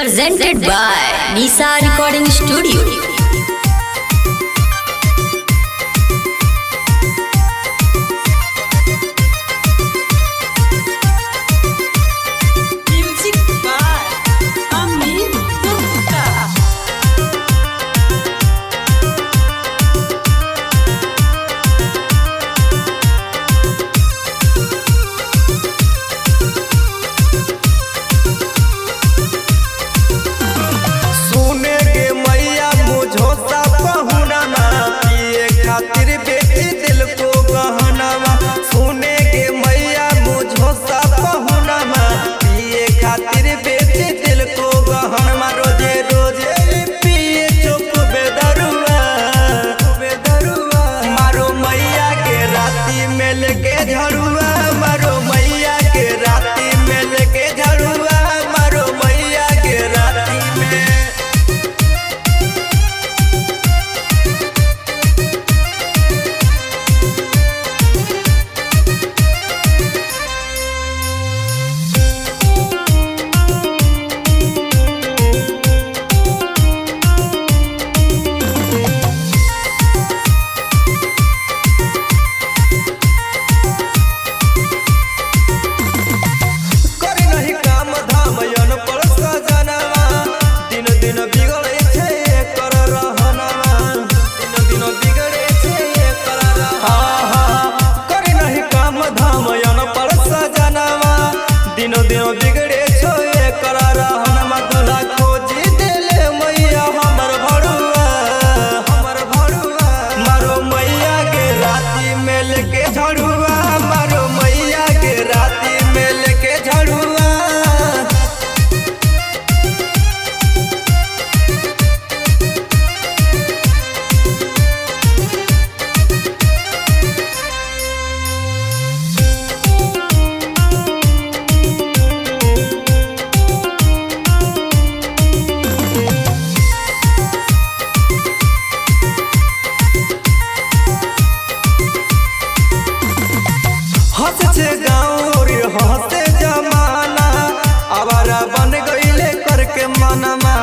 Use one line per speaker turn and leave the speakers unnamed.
Presented by Nisa Recording Studio.
दिनो दिनो बिगड़े छो कर रहनमा दूल्हा खोजी दिले मैया हमर भरुआ मारो मैया के राती में लेके झड़ुआ मारो मैया के राती में लेके झड़ुआ हंसे गाँव रे हंसे जमाना आवारा बन गईले करके मनमा।